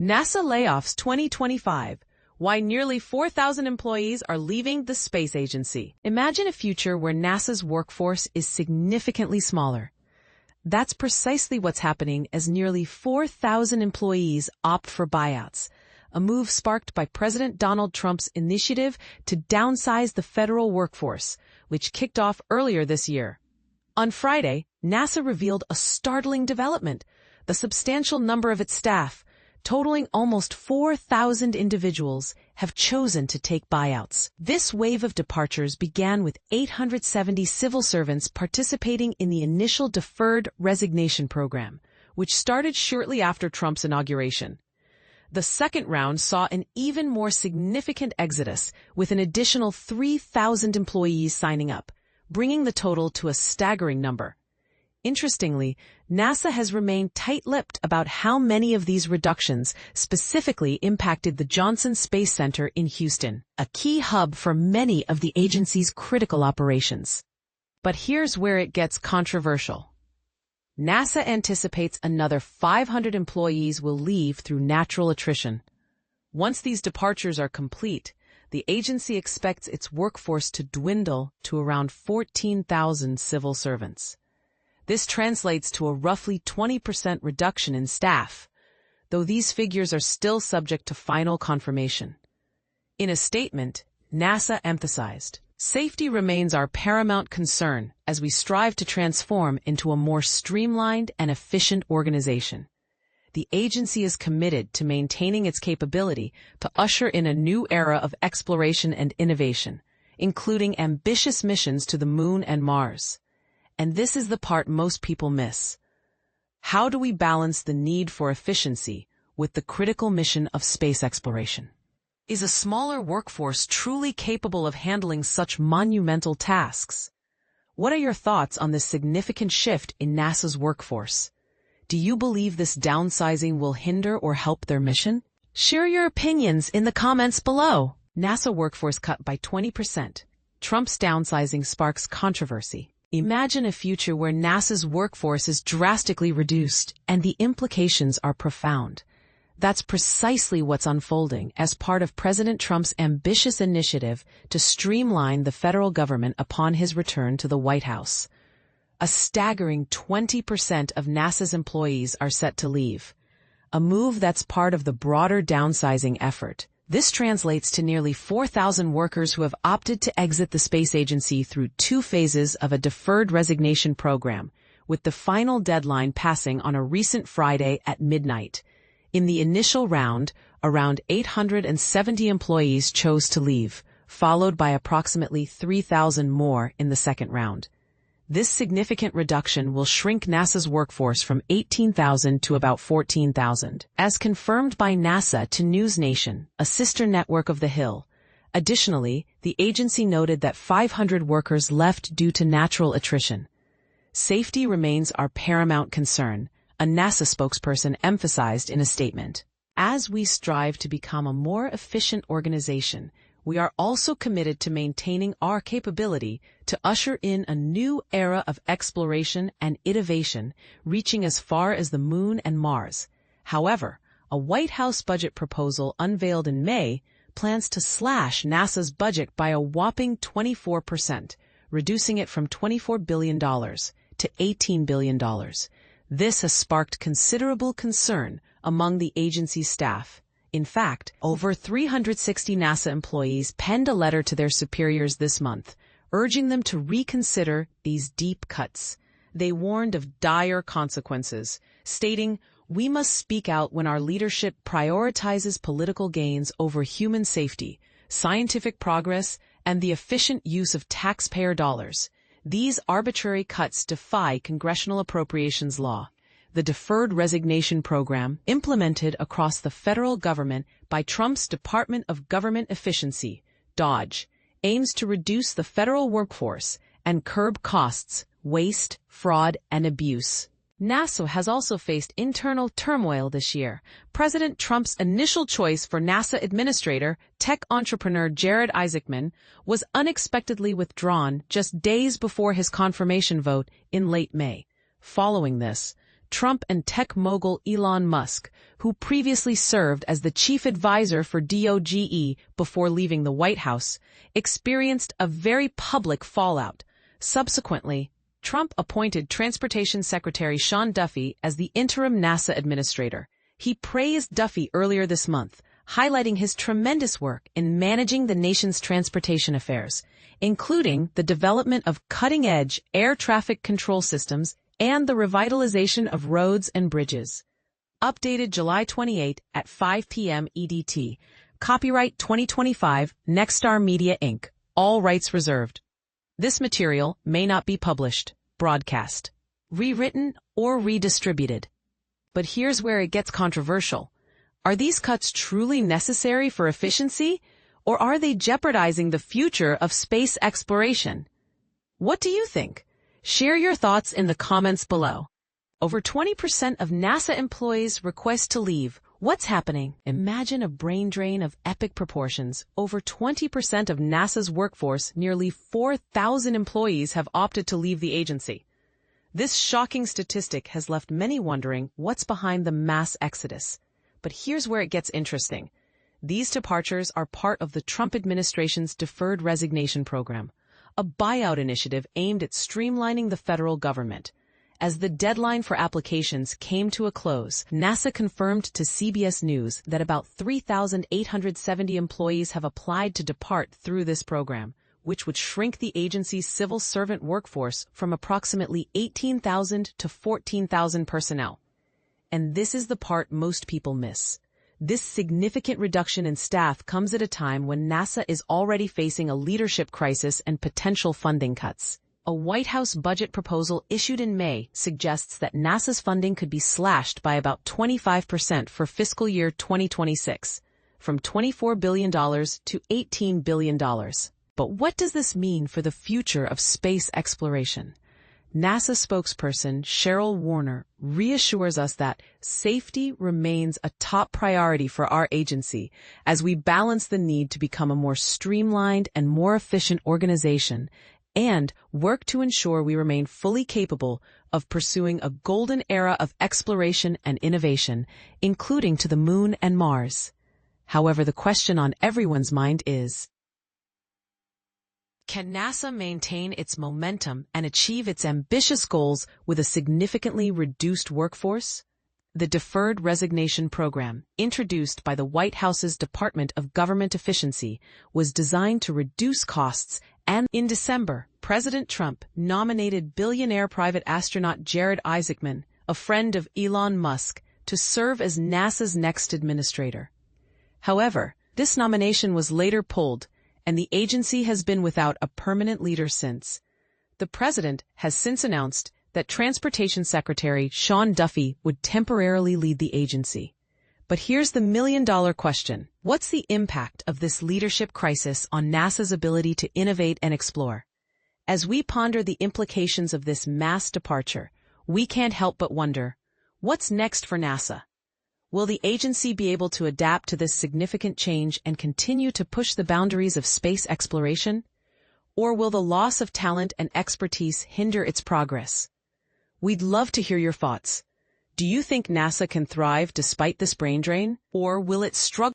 NASA Layoffs 2025. Why nearly 4,000 employees are leaving the space agency. Imagine a future where NASA's workforce is significantly smaller. That's precisely what's happening as nearly 4,000 employees opt for buyouts, a move sparked by President Donald Trump's initiative to downsize the federal workforce, which kicked off earlier this year. On Friday, NASA revealed a startling development: the substantial number of its staff, totaling almost 4,000 individuals, have chosen to take buyouts. This wave of departures began with 870 civil servants participating in the initial deferred resignation program, which started shortly after Trump's inauguration. The second round saw an even more significant exodus, with an additional 3,000 employees signing up, bringing the total to a staggering number. Interestingly, NASA has remained tight-lipped about how many of these reductions specifically impacted the Johnson Space Center in Houston, a key hub for many of the agency's critical operations. But here's where it gets controversial. NASA anticipates another 500 employees will leave through natural attrition. Once these departures are complete, the agency expects its workforce to dwindle to around 14,000 civil servants. This translates to a roughly 20% reduction in staff, though these figures are still subject to final confirmation. In a statement, NASA emphasized, "Safety remains our paramount concern as we strive to transform into a more streamlined and efficient organization." The agency is committed to maintaining its capability to usher in a new era of exploration and innovation, including ambitious missions to the Moon and Mars. And this is the part most people miss. How do we balance the need for efficiency with the critical mission of space exploration? Is a smaller workforce truly capable of handling such monumental tasks? What are your thoughts on this significant shift in NASA's workforce? Do you believe this downsizing will hinder or help their mission? Share your opinions in the comments below. NASA workforce cut by 20%. Trump's downsizing sparks controversy. Imagine a future where NASA's workforce is drastically reduced, and the implications are profound. That's precisely what's unfolding as part of President Trump's ambitious initiative to streamline the federal government upon his return to the White House. A staggering 20% of NASA's employees are set to leave, a move that's part of the broader downsizing effort. This translates to nearly 4,000 workers who have opted to exit the space agency through 2 phases of a deferred resignation program, with the final deadline passing on a recent Friday at midnight. In the initial round, around 870 employees chose to leave, followed by approximately 3,000 more in the second round. This significant reduction will shrink NASA's workforce from 18,000 to about 14,000, as confirmed by NASA to NewsNation, a sister network of The Hill. Additionally, the agency noted that 500 workers left due to natural attrition. "Safety remains our paramount concern," a NASA spokesperson emphasized in a statement. "As we strive to become a more efficient organization, we are also committed to maintaining our capability to usher in a new era of exploration and innovation, reaching as far as the Moon and Mars." However, a White House budget proposal unveiled in May plans to slash NASA's budget by a whopping 24%, reducing it from $24 billion to $18 billion. This has sparked considerable concern among the agency's staff. In fact, over 360 NASA employees penned a letter to their superiors this month, urging them to reconsider these deep cuts. They warned of dire consequences, stating, "We must speak out when our leadership prioritizes political gains over human safety, scientific progress, and the efficient use of taxpayer dollars. These arbitrary cuts defy congressional appropriations law." The deferred resignation program, implemented across the federal government by Trump's Department of Government Efficiency, DOGE, aims to reduce the federal workforce and curb costs, waste, fraud, and abuse. NASA has also faced internal turmoil this year. President Trump's initial choice for NASA administrator, tech entrepreneur Jared Isaacman, was unexpectedly withdrawn just days before his confirmation vote in late May. Following this, Trump and tech mogul Elon Musk, who previously served as the chief advisor for DOGE before leaving the White House, experienced a very public fallout. Subsequently, Trump appointed Transportation Secretary Sean Duffy as the interim NASA administrator. He praised Duffy earlier this month, highlighting his tremendous work in managing the nation's transportation affairs, including the development of cutting-edge air traffic control systems and the revitalization of roads and bridges. Updated July 28 at 5 p.m. EDT. Copyright 2025, Nexstar Media Inc. All rights reserved. This material may not be published, broadcast, rewritten, or redistributed. But here's where it gets controversial. Are these cuts truly necessary for efficiency, or are they jeopardizing the future of space exploration? What do you think? Share your thoughts in the comments below. Over 20% of NASA employees request to leave. What's happening? Imagine a brain drain of epic proportions. Over 20% of NASA's workforce, nearly 4,000 employees, have opted to leave the agency. This shocking statistic has left many wondering what's behind the mass exodus. But here's where it gets interesting. These departures are part of the Trump administration's deferred resignation program, a buyout initiative aimed at streamlining the federal government. As the deadline for applications came to a close, NASA confirmed to CBS News that about 3,870 employees have applied to depart through this program, which would shrink the agency's civil servant workforce from approximately 18,000 to 14,000 personnel. And this is the part most people miss. This significant reduction in staff comes at a time when NASA is already facing a leadership crisis and potential funding cuts. A White House budget proposal issued in May suggests that NASA's funding could be slashed by about 25% for fiscal year 2026, from $24 billion to $18 billion. But what does this mean for the future of space exploration? NASA spokesperson Cheryl Warner reassures us that safety remains a top priority for our agency as we balance the need to become a more streamlined and more efficient organization and work to ensure we remain fully capable of pursuing a golden era of exploration and innovation, including to the Moon and Mars. However, the question on everyone's mind is, can NASA maintain its momentum and achieve its ambitious goals with a significantly reduced workforce? The Deferred Resignation Program, introduced by the White House's Department of Government Efficiency, was designed to reduce costs, and in December, President Trump nominated billionaire private astronaut Jared Isaacman, a friend of Elon Musk, to serve as NASA's next administrator. However, this nomination was later pulled, and the agency has been without a permanent leader since. The president has since announced that Transportation Secretary Sean Duffy would temporarily lead the agency. But here's the million-dollar question. What's the impact of this leadership crisis on NASA's ability to innovate and explore? As we ponder the implications of this mass departure, we can't help but wonder, what's next for NASA? Will the agency be able to adapt to this significant change and continue to push the boundaries of space exploration? Or will the loss of talent and expertise hinder its progress? We'd love to hear your thoughts. Do you think NASA can thrive despite this brain drain? Or will it struggle